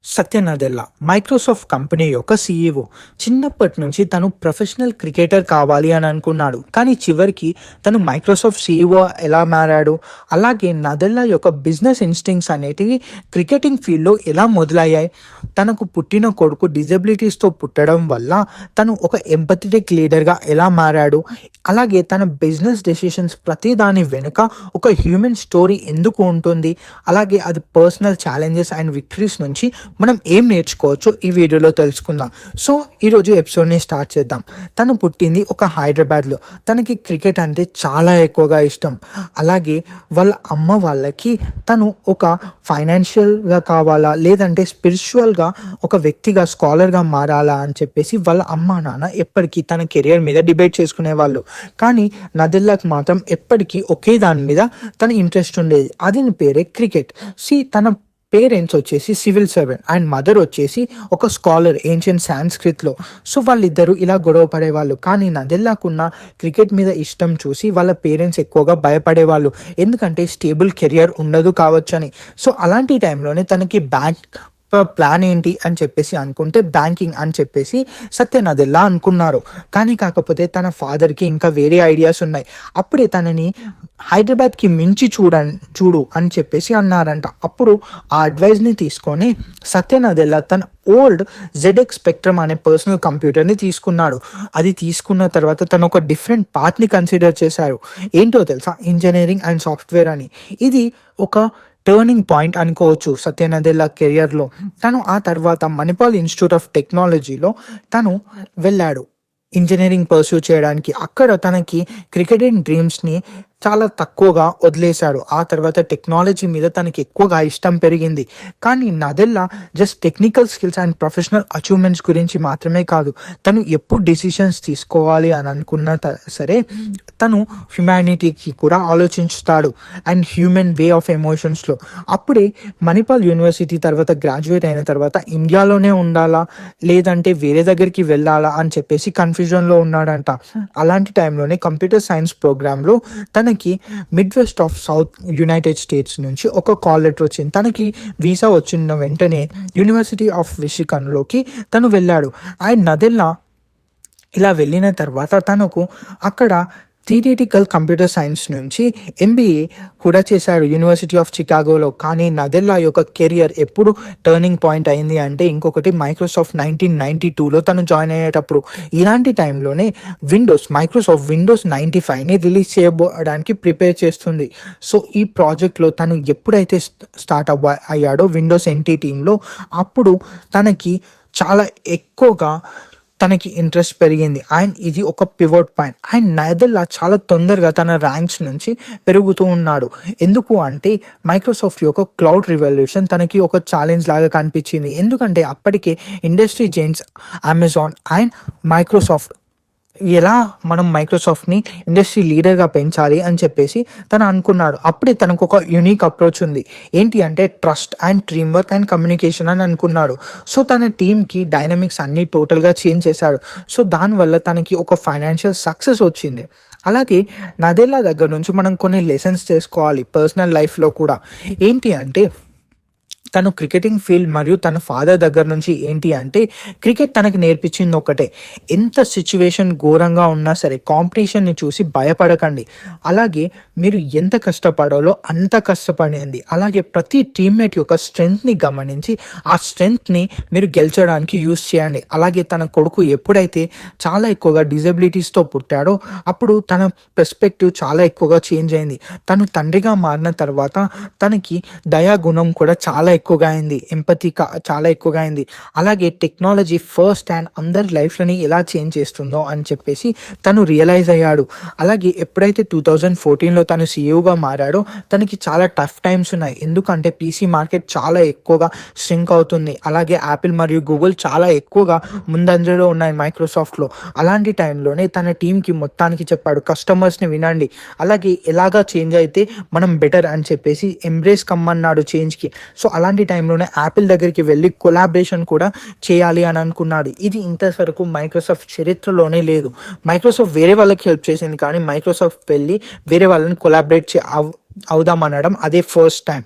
సత్య నదెల్లా Microsoft company యొక్క CEO. చిన్నప్పటి నుంచి తను ప్రొఫెషనల్ క్రికెటర్ కావాలి అని అనుకున్నాడు. కానీ చివరికి తను మైక్రోసాఫ్ట్ సీఈఓ ఎలా మారాడు, అలాగే నదెల్లా యొక్క బిజినెస్ ఇన్స్టింక్ట్స్ అనేటివి క్రికెటింగ్ ఫీల్డ్లో ఎలా మొదలయ్యాయి, తనకు పుట్టిన కొడుకు డిజబిలిటీస్తో పుట్టడం వల్ల తను ఒక ఎంపథెటిక్ లీడర్గా ఎలా మారాడు, అలాగే తన బిజినెస్ డెసిషన్స్ ప్రతి దాని వెనుక ఒక హ్యూమన్ స్టోరీ ఎందుకు ఉంటుంది, అలాగే అది పర్సనల్ ఛాలెంజెస్ అండ్ విక్టరీస్ నుంచి మనం ఏం నేర్చుకోవచ్చో ఈ వీడియోలో తెలుసుకుందాం. సో ఈరోజు ఎపిసోడ్ని స్టార్ట్ చేద్దాం. తను పుట్టింది ఒక హైదరాబాద్లో. తనకి క్రికెట్ అంటే చాలా ఎక్కువగా ఇష్టం. అలాగే వాళ్ళ అమ్మ వాళ్ళకి తను ఒక ఫైనాన్షియల్గా కావాలా లేదంటే స్పిరిచువల్గా ఒక వ్యక్తిగా స్కాలర్గా మారాలా అని చెప్పేసి వాళ్ళ అమ్మ నాన్న ఎప్పటికీ తన కెరియర్ మీద డిబేట్ చేసుకునేవాళ్ళు. కానీ నదెల్లాకి మాత్రం ఎప్పటికీ ఒకే దాని మీద తన ఇంట్రెస్ట్ ఉండేది. అది పేరే క్రికెట్. తన పేరెంట్స్ వచ్చేసి సివిల్ సర్వెంట్ అండ్ మదర్ వచ్చేసి ఒక స్కాలర్ ఏన్షియన్ సాంస్క్రిట్లో. సో వాళ్ళిద్దరూ ఇలా గొడవ పడేవాళ్ళు. కానీ నదెల్లాకున్న క్రికెట్ మీద ఇష్టం చూసి వాళ్ళ పేరెంట్స్ ఎక్కువగా భయపడేవాళ్ళు, ఎందుకంటే స్టేబుల్ కెరియర్ ఉండదు కావచ్చని. సో అలాంటి టైంలోనే తనకి ప్లాన్ ఏంటి అని చెప్పేసి అనుకుంటే బ్యాంకింగ్ అని చెప్పేసి సత్య నదెల్లా అనుకున్నారు. కానీ కాకపోతే తన ఫాదర్కి ఇంకా వేరే ఐడియాస్ ఉన్నాయి. అప్పుడే తనని హైదరాబాద్కి మించి చూడు అని చెప్పేసి అన్నారంట. అప్పుడు ఆ అడ్వైజ్ని తీసుకొని సత్య నదెల్లా తన ఓల్డ్ ZX స్పెక్ట్రమ్ అనే పర్సనల్ కంప్యూటర్ని తీసుకున్నాడు. అది తీసుకున్న తర్వాత తను ఒక డిఫరెంట్ పాత్ని కన్సిడర్ చేశారు. ఏంటో తెలుసా, ఇంజనీరింగ్ అండ్ సాఫ్ట్వేర్ అని. ఇది ఒక టర్నింగ్ పాయింట్ అనుకోవచ్చు సత్య నదెల్లా కెరియర్లో. తను ఆ తర్వాత మణిపాల్ ఇన్స్టిట్యూట్ ఆఫ్ టెక్నాలజీలో తను వెళ్ళాడు ఇంజనీరింగ్ పర్సూ చేయడానికి. అక్కడ తనకి క్రికెటింగ్ డ్రీమ్స్ని చాలా తక్కువగా వదిలేశాడు. ఆ తర్వాత టెక్నాలజీ మీద తనకి ఎక్కువగా ఇష్టం పెరిగింది. కానీ Nadella just technical skills and professional achievements గురించి మాత్రమే కాదు, తను ఎప్పుడు డెసిషన్స్ తీసుకోవాలి అని అనుకున్నా సరే తను హ్యుమానిటీకి కూడా ఆలోచించుతాడు అండ్ హ్యూమన్ వే ఆఫ్ ఎమోషన్స్లో. అప్పుడే మణిపాల్ యూనివర్సిటీ తర్వాత గ్రాడ్యుయేట్ అయిన తర్వాత ఇండియాలోనే ఉండాలా లేదంటే వేరే దగ్గరికి వెళ్ళాలా అని చెప్పేసి కన్ఫ్యూజన్లో ఉన్నాడంట. అలాంటి టైంలోనే కంప్యూటర్ సైన్స్ ప్రోగ్రాంలో తనకి mid west of south United states నుంచి ఒక కాల్ లెటర్ వచ్చింది. తనకి వీసా వచ్చిన వెంటనే యూనివర్సిటీ ఆఫ్ మిషిగన్లోకి తను వెళ్ళాడు. అండ్ నదెల్లా ఇలా వెళ్ళిన తర్వాత తనకు అక్కడ థియరిటికల్ కంప్యూటర్ సైన్స్ నుంచి MBA కూడా చేశాడు యూనివర్సిటీ ఆఫ్ చికాగోలో. కానీ నదెల్లా యొక్క కెరియర్ ఎప్పుడు టర్నింగ్ పాయింట్ అయింది అంటే ఇంకొకటి మైక్రోసాఫ్ట్ 1992లో తను జాయిన్ అయ్యేటప్పుడు. ఇలాంటి టైంలోనే మైక్రోసాఫ్ట్ విండోస్ 95ని రిలీజ్ చేయడానికి ప్రిపేర్ చేస్తుంది. సో ఈ ప్రాజెక్ట్లో తను ఎప్పుడైతే స్టార్ట్ అయ్యాడో విండోస్ NT టీంలో, అప్పుడు తనకి చాలా ఎక్కువగా తనకి ఇంట్రెస్ట్ పెరిగింది. అండ్ ఇది ఒక పివోట్ పాయింట్. అండ్ నదెల్లా చాలా తొందరగా తన ర్యాంక్స్ నుంచి పెరుగుతూ ఉన్నాడు. ఎందుకు అంటే మైక్రోసాఫ్ట్ యొక్క క్లౌడ్ రివల్యూషన్ తనకి ఒక ఛాలెంజ్ లాగా కనిపించింది. ఎందుకంటే అప్పటికే industry Giants Amazon and Microsoft ఎలా మనం మైక్రోసాఫ్ట్ని ఇండస్ట్రీ లీడర్గా పెంచాలి అని చెప్పేసి తను అనుకున్నాడు. అప్పుడే తనకు ఒక యూనిక్ అప్రోచ్ ఉంది. ఏంటి అంటే trust and team work and communication అని అనుకున్నాడు. సో తన టీంకి డైనమిక్స్ అన్నీ టోటల్గా చేంజ్ చేశాడు. సో దానివల్ల తనకి ఒక ఫైనాన్షియల్ సక్సెస్ వచ్చింది. అలాగే నదెల్లా దగ్గర నుంచి మనం కొన్ని లెసన్స్ చేసుకోవాలి పర్సనల్ లైఫ్లో కూడా. ఏంటి అంటే తను క్రికెటింగ్ ఫీల్డ్ మరియు తన ఫాదర్ దగ్గర నుంచి ఏంటి అంటే క్రికెట్ తనకి నేర్పించింది ఒకటే, ఎంత సిచ్యువేషన్ ఘోరంగా ఉన్నా సరే కాంపిటీషన్ని చూసి భయపడకండి. అలాగే మీరు ఎంత కష్టపడాలో అంత కష్టపడండి. అలాగే ప్రతి టీమ్మేట్ యొక్క స్ట్రెంగ్త్ని గమనించి ఆ స్ట్రెంగ్త్ని మీరు గెలిచడానికి యూస్ చేయండి. అలాగే తన కొడుకు ఎప్పుడైతే చాలా ఎక్కువగా డిజబిలిటీస్తో పుట్టాడో అప్పుడు తన పర్స్పెక్టివ్ చాలా ఎక్కువగా చేంజ్ అయింది. తను తండ్రిగా మారిన తర్వాత తనకి దయాగుణం కూడా చాలా ఎక్కువగా అయింది, ఎంపతి చాలా ఎక్కువగా అయింది. అలాగే టెక్నాలజీ ఫస్ట్ అండ్ అందరి లైఫ్లని ఎలా చేంజ్ చేస్తుందో అని చెప్పేసి తను రియలైజ్ అయ్యాడు. అలాగే ఎప్పుడైతే 2014లో తను సీఈఓగా మారాడో తనకి చాలా టఫ్ టైమ్స్ ఉన్నాయి. ఎందుకంటే PC మార్కెట్ చాలా ఎక్కువగా స్ట్రింక్ అవుతుంది. అలాగే యాపిల్ మరియు గూగుల్ చాలా ఎక్కువగా ముందంజలో ఉన్నాయి మైక్రోసాఫ్ట్లో. అలాంటి టైంలోనే తన టీంకి మొత్తానికి చెప్పాడు, కస్టమర్స్ని వినండి, అలాగే ఎలాగా చేంజ్ అయితే మనం బెటర్ అని చెప్పేసి ఎంబ్రేస్ కమ్మన్నాడు చేంజ్కి. సో అలాంటి టైంలోనే యాపిల్ దగ్గరికి వెళ్ళి కొలాబరేషన్ కూడా చేయాలి అని అనుకున్నాడు. ఇది ఇంతవరకు మైక్రోసాఫ్ట్ చరిత్రలోనే లేదు. మైక్రోసాఫ్ట్ వేరే వాళ్ళకి హెల్ప్ చేసింది, కానీ మైక్రోసాఫ్ట్ వెళ్ళి వేరే వాళ్ళని కొలాబరేట్ అవుదామనడం అదే ఫస్ట్ టైం.